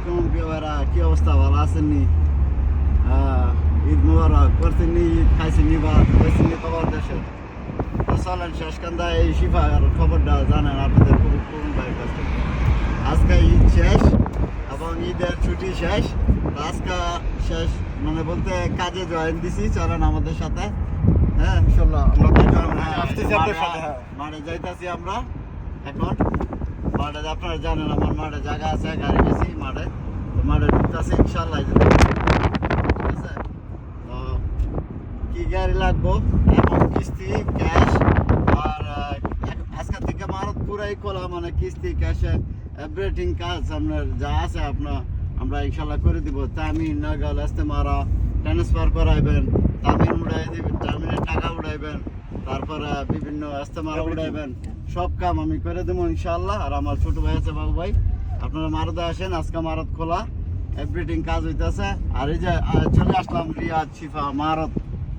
আলাইকুম কেওয়ারা, কি অবস্থা? ভালো আছেননি? ঈদ মুবারক করছেননি? ঈদ খাইছেননি বা খাইছেননি খবর দেশে? তো চলেন শেষকান্দা এই শিফার খবরটা জানেন আপনাদের কোন ভাইয়ের কাছ থেকে। আজকে ঈদ শেষ এবং ঈদের ছুটি শেষ। তো আজকে শেষ মানে বলতে কাজে জয়েন দিছি। চলেন আমাদের সাথে। হ্যাঁ ইনশাল্লাহ মাঠে যাইতাছি আমরা এখন। মাঠে আপনারা জানেন আমার মাঠে জায়গা আছে, গাড়ি গেছি মাঠে, তো মাঠে ঢুকতেছি ইনশাল্লাহ। ঠিক আছে, তো কি গাড়ি লাগবো এবং কিস্তি ক্যাশ আর আজকের থেকে মারত পুরাই খোলা, মানে কিস্তি ক্যাশে এভরিথিং কাজ আপনার যা আছে আমরা ইনশাল্লাহ করে দিব। তামিন নাগাল আসতে মারা ট্রান্সফার করাইবেন, তামিন উড়াই দিবেন, তামিনের টাকা উড়াইবেন, তারপরে বিভিন্ন ইস্তেমারা উড়াইবেন, সব কাম আমি করে দেবো ইনশাল্লাহ। আর আমার ছোট ভাই আছে বাবু ভাই, আপনারা মারদে আসেন, আজকে মারত খোলা এভরিথিং কাজ হইতেছে। আর এই যে চলে আসলাম রিয়াদ শিফা মারত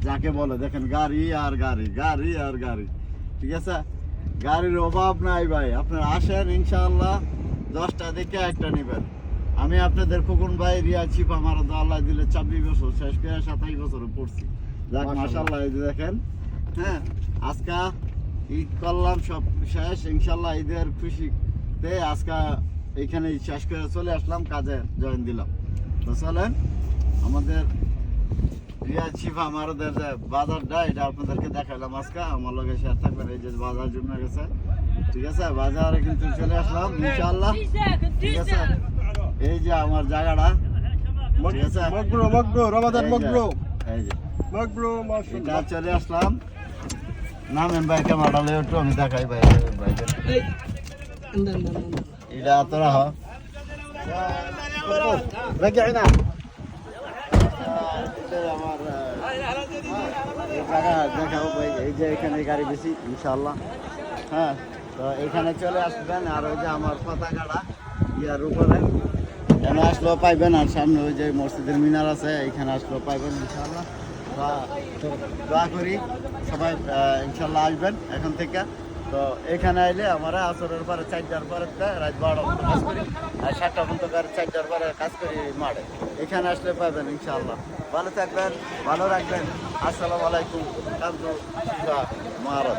যাকে বলে, দেখেন গাড়ি আর গাড়ি, গাড়ি আর গাড়ি। ঠিক আছে, গাড়ির অভাব নাই ভাই, আপনারা আসেন ইনশাল্লাহ। 10টা দেখে একটা নেবেন। আমি আপনাদের খোকন ভাই রিয়াদ শিফা মারত, আল্লাহ দিলে 26 বছর শেষ করে 27 বছরে পড়ছি। যাক মাশাআল্লাহ, এই যে দেখেন। হ্যাঁ, আজকে ঈদ করলাম, সব শেষ ইনশাল্লাহ। ঈদের খুশিতে আজকে এইখানে শেষ করে চলে আসলাম, কাজে জয়েন দিলাম। তো চলেন আমাদের রিয়াদ শিফা আমাদের যে বাজারটা, এটা আপনাদেরকে দেখাইলাম আজকে। আমার লগে শেয়ার থাকবেন। এই যে বাজার জমে গেছে, ঠিক আছে, বাজারে কিন্তু চলে আসলাম ইনশাল্লাহ। ঠিক আছে, এই যে আমার জায়গাটা, ঠিক আছে, এই যে এটা চলে আসলাম। নামেন ভাই, ক্যামেরাটা লয়ে একটু আমি দেখাই ভাই। এটা তোরা হ রাজিনা আমার জায়গা দেখাও ভাই। এই যে এখানে গাড়ি বেশি ইনশাল্লাহ। হ্যাঁ, তো এখানে চলে আসবেন। আর ওই যে আমার পতাকাটা ইয়ার উপরে এখানে আসলেও পাইবেন। আর সামনে ওই যে মসজিদের মিনার আছে, এখানে আসলেও পাইবেন ইনশাল্লাহ। দোয়া করি সবাই ইনশাল্লাহ আসবেন এখান থেকে। তো এখানে আইলে আমরা আসরের পরে 4টার পরে রাত 12টা পর্যন্ত কাজ করি, আর 7টা পর্যন্ত 4টার পরে কাজ করি মাঠে। এখানে আসলে পাবেন ইনশাল্লাহ। ভালো থাকবেন, ভালো রাখবেন। আসসালামু আলাইকুম। কান্দু মারত।